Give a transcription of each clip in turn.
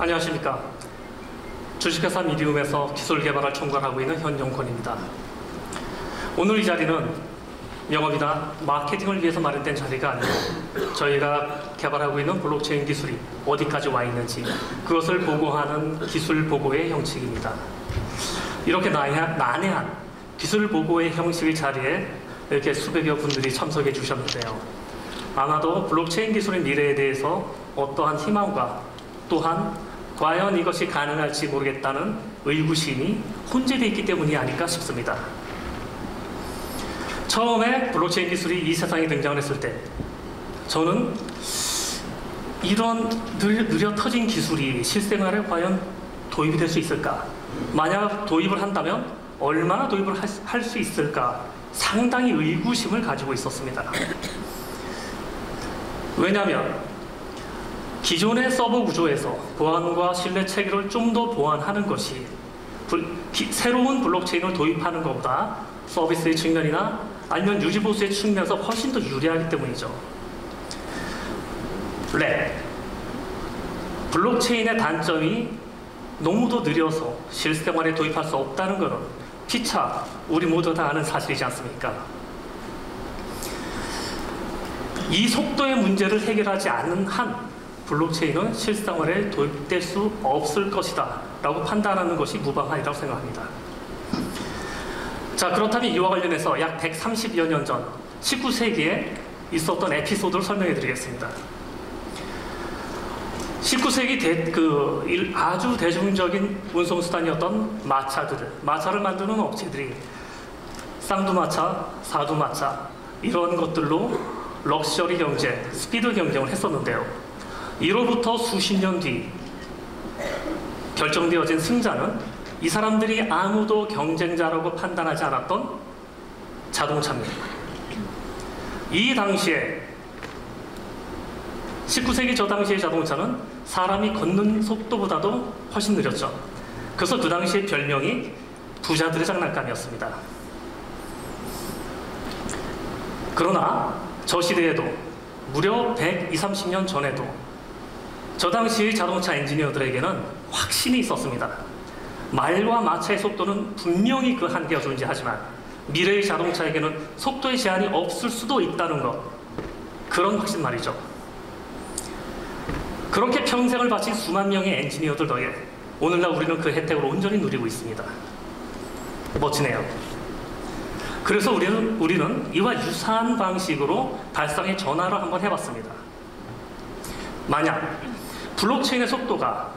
안녕하십니까. 주식회사 미디움에서 기술 개발을 총괄하고 있는 현용권입니다. 오늘 이 자리는 영업이나 마케팅을 위해서 마련된 자리가 아니고 저희가 개발하고 있는 블록체인 기술이 어디까지 와 있는지 그것을 보고하는 기술 보고의 형식입니다. 이렇게 난해한 기술 보고의 형식의 자리에 이렇게 수백여 분들이 참석해 주셨는데요. 아마도 블록체인 기술의 미래에 대해서 어떠한 희망과 또한 과연 이것이 가능할지 모르겠다는 의구심이 혼재되어 있기 때문이 아닐까 싶습니다. 처음에 블록체인 기술이 이 세상에 등장을 했을 때 저는 이런 느려 터진 기술이 실생활에 과연 도입이 될 수 있을까? 만약 도입을 한다면 얼마나 도입을 할 수 있을까? 상당히 의구심을 가지고 있었습니다. 왜냐하면 기존의 서버 구조에서 보안과 신뢰 체계를 좀 더 보완하는 것이 새로운 블록체인을 도입하는 것보다 서비스의 측면이나 아니면 유지보수의 측면에서 훨씬 더 유리하기 때문이죠. 블록체인의 단점이 너무도 느려서 실생활에 도입할 수 없다는 것은 피차 우리 모두 다 아는 사실이지 않습니까? 이 속도의 문제를 해결하지 않는 한 블록체인은 실생활에 도입될 수 없을 것이다 라고 판단하는 것이 무방하리라고 생각합니다. 자, 그렇다면 이와 관련해서 약 130여 년 전 19세기에 있었던 에피소드를 설명해 드리겠습니다. 19세기 아주 대중적인 운송수단이었던 마차를 만드는 업체들이 쌍두마차, 사두마차 이런 것들로 럭셔리 경제, 스피드 경쟁을 했었는데요. 이로부터 수십 년 뒤 결정되어진 승자는 이 사람들이 아무도 경쟁자라고 판단하지 않았던 자동차입니다. 이 당시에 19세기 저 당시의 자동차는 사람이 걷는 속도보다도 훨씬 느렸죠. 그래서 그 당시의 별명이 부자들의 장난감이었습니다. 그러나 저 시대에도 무려 120, 30년 전에도 저 당시의 자동차 엔지니어들에게는 확신이 있었습니다. 말과 마차의 속도는 분명히 그 한계가 존재하지만 미래의 자동차에게는 속도의 제한이 없을 수도 있다는 것, 그런 확신 말이죠. 그렇게 평생을 바친 수만 명의 엔지니어들 덕에 오늘날 우리는 그 혜택을 온전히 누리고 있습니다. 멋지네요. 그래서 우리는 이와 유사한 방식으로 발상의 전환을 한번 해봤습니다. 만약 블록체인의 속도가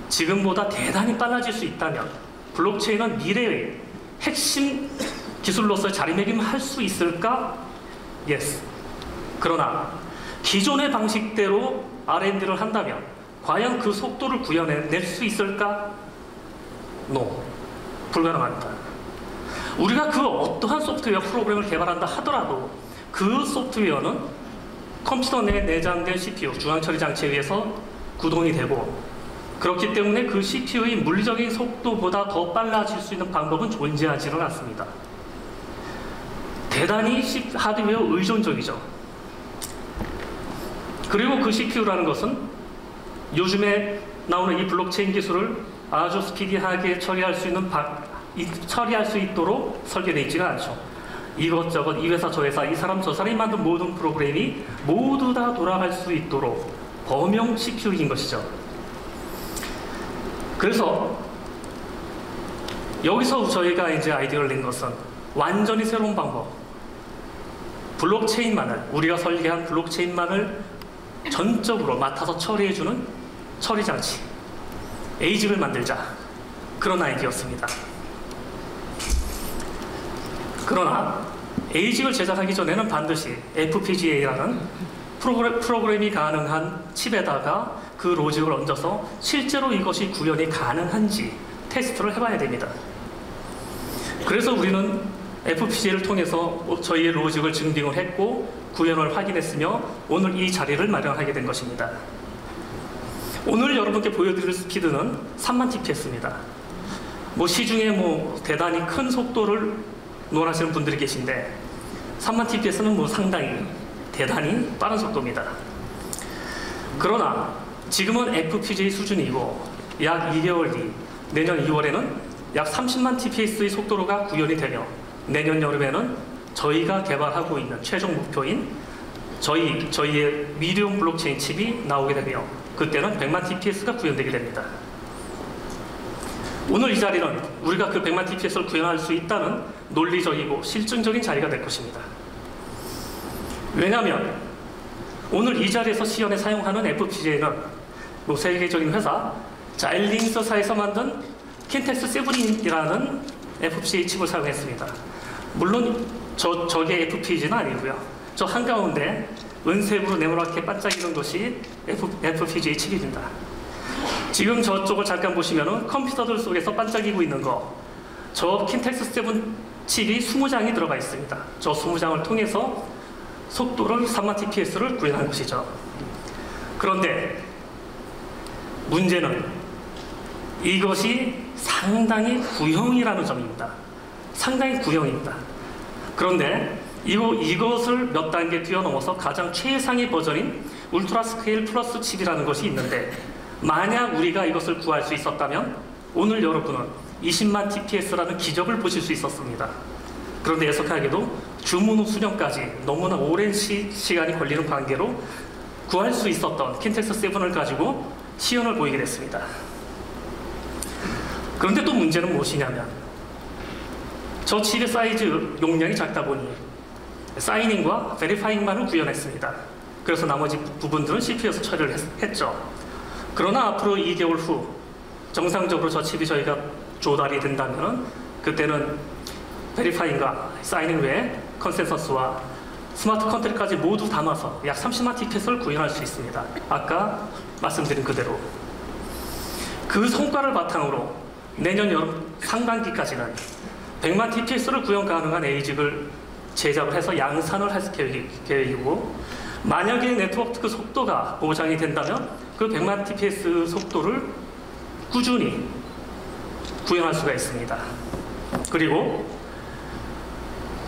지금보다 대단히 빨라질 수 있다면 블록체인은 미래의 핵심 기술로서 자리매김할 수 있을까? Yes. 그러나 기존의 방식대로 R&D를 한다면 과연 그 속도를 구현해낼 수 있을까? No. 불가능합니다. 우리가 그 어떠한 소프트웨어 프로그램을 개발한다 하더라도 그 소프트웨어는 컴퓨터 내에 내장된 CPU, 중앙처리 장치에 의해서 구동이 되고 그렇기 때문에 그 CPU의 물리적인 속도보다 더 빨라질 수 있는 방법은 존재하지는 않습니다. 대단히 하드웨어 의존적이죠. 그리고 그 CPU라는 것은 요즘에 나오는 이 블록체인 기술을 아주 스피디하게 처리할 수 있도록 설계되어 있지가 않죠. 이것저것 이 회사 저 회사 이 사람 저 사람이 만든 모든 프로그램이 모두 다 돌아갈 수 있도록 범용 CPU인 것이죠. 그래서 여기서 저희가 이제 아이디어를 낸 것은 완전히 새로운 방법, 우리가 설계한 블록체인만을 전적으로 맡아서 처리해주는 처리 장치, 에이직을 만들자, 그런 아이디어였습니다. 그러나 에이직을 제작하기 전에는 반드시 FPGA라는 프로그램이 가능한 칩에다가 그 로직을 얹어서 실제로 이것이 구현이 가능한지 테스트를 해봐야 됩니다. 그래서 우리는 FPGA를 통해서 저희의 로직을 증빙을 했고 구현을 확인했으며 오늘 이 자리를 마련하게 된 것입니다. 오늘 여러분께 보여드릴 스피드는 3만 TPS입니다. 시중에 대단히 큰 속도를 논하시는 분들이 계신데 3만 TPS는 상당히 대단히 빠른 속도입니다. 그러나 지금은 FPGA 수준이고 약 2개월 뒤 내년 2월에는 약 30만 TPS의 속도로가 구현이 되며 내년 여름에는 저희가 개발하고 있는 최종 목표인 저희의 미디움 블록체인 칩이 나오게 되며 그때는 100만 TPS가 구현되게 됩니다. 오늘 이 자리는 우리가 그 100만 TPS를 구현할 수 있다는 논리적이고 실증적인 자리가 될 것입니다. 왜냐하면 오늘 이 자리에서 시연에 사용하는 FPGA는 세계적인 회사 자일링스사에서 만든 킨텍스 7이라는 FPGA 칩을 사용했습니다. 물론 저게 FPGA는 아니고요. 저 한가운데 은색으로 네모나게 반짝이는 것이 FPGA 칩입니다. 지금 저쪽을 잠깐 보시면은 컴퓨터들 속에서 반짝이고 있는 저 킨텍스 7 칩이 20장이 들어가 있습니다. 저 20장을 통해서 속도를 3만 TPS를 구현한 것이죠. 그런데 문제는 이것이 상당히 구형이라는 점입니다. 상당히 구형입니다. 그런데 이것을 몇 단계 뛰어넘어서 가장 최상의 버전인 울트라 스케일 플러스 칩이라는 것이 있는데 만약 우리가 이것을 구할 수 있었다면 오늘 여러분은 20만 TPS라는 기적을 보실 수 있었습니다. 그런데 애석하게도 주문 후 수년까지 너무나 오랜 시간이 걸리는 관계로 구할 수 있었던 킨텍스 7을 가지고 시연을 보이게 됐습니다. 그런데 또 문제는 무엇이냐면 저 칩의 사이즈 용량이 작다 보니 사이닝과 베리파잉만을 구현했습니다. 그래서 나머지 부분들은 CPU에서 처리를 했죠. 그러나 앞으로 2개월 후 정상적으로 저 칩이 저희가 조달이 된다면 그때는 베리파잉과 사이닝 외에 컨센서스와 스마트 컨트롤까지 모두 담아서 약 30만 TPS를 구현할 수 있습니다. 아까 말씀드린 그대로 그 성과를 바탕으로 내년 여름 상반기까지는 100만 TPS를 구현 가능한 에이직을 제작을 해서 양산을 할 계획이고 만약에 네트워크 속도가 보장이 된다면 그 100만 TPS 속도를 꾸준히 구현할 수가 있습니다. 그리고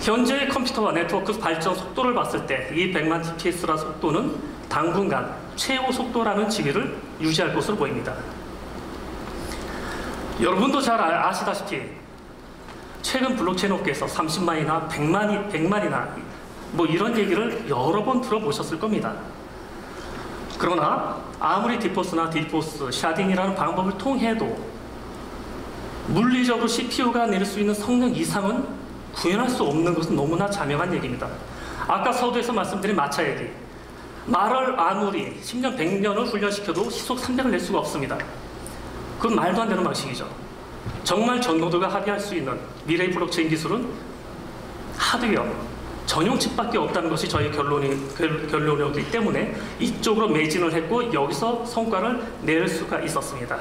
현재의 컴퓨터와 네트워크 발전 속도를 봤을 때 이 100만 TPS라 속도는 당분간 최고 속도라는 지위를 유지할 것으로 보입니다. 여러분도 잘 아시다시피 최근 블록체인 업계에서 30만이나 100만이나 이런 얘기를 여러 번 들어보셨을 겁니다. 그러나 아무리 디포스나 디포스, 샤딩이라는 방법을 통해도 물리적으로 CPU가 낼 수 있는 성능 이상은 구현할 수 없는 것은 너무나 자명한 얘기입니다. 아까 서두에서 말씀드린 마차 얘기. 말을 아무리 10년, 100년을 훈련시켜도 시속 300을 낼 수가 없습니다. 그건 말도 안 되는 방식이죠. 정말 전 노드가 합의할 수 있는 미래의 블록체인 기술은 하드웨어, 전용 칩밖에 없다는 것이 저희 결론이었기 때문에 이쪽으로 매진을 했고 여기서 성과를 낼 수가 있었습니다.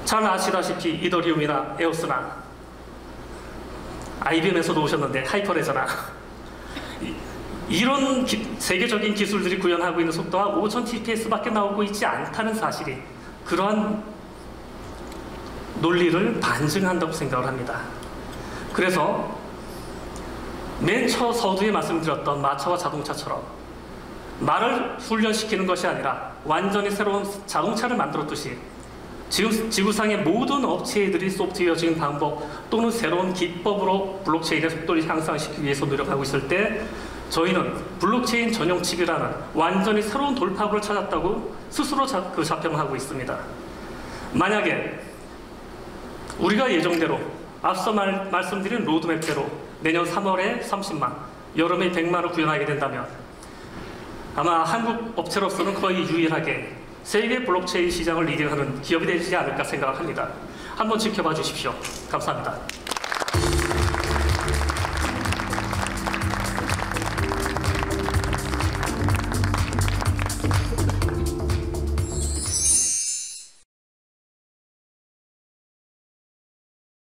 잘 아시다시피 이더리움이나 에오스나 IBM에서도 오셨는데 하이퍼레저나 이런 세계적인 기술들이 구현하고 있는 속도가 5000 TPS밖에 나오고 있지 않다는 사실이 그러한 논리를 반증한다고 생각을 합니다. 그래서 맨 처음 서두에 말씀드렸던 마차와 자동차처럼 말을 훈련시키는 것이 아니라 완전히 새로운 자동차를 만들었듯이 지금 지구상의 모든 업체들이 소프트웨어적인 방법 또는 새로운 기법으로 블록체인의 속도를 향상시키기 위해서 노력하고 있을 때 저희는 블록체인 전용 칩이라는 완전히 새로운 돌파구를 찾았다고 스스로 자평하고 있습니다. 만약에 우리가 예정대로 앞서 말씀드린 로드맵대로 내년 3월에 30만, 여름에 100만을 구현하게 된다면 아마 한국 업체로서는 거의 유일하게 세계 블록체인 시장을 리딩하는 기업이 되지 않을까 생각합니다. 한번 지켜봐 주십시오. 감사합니다.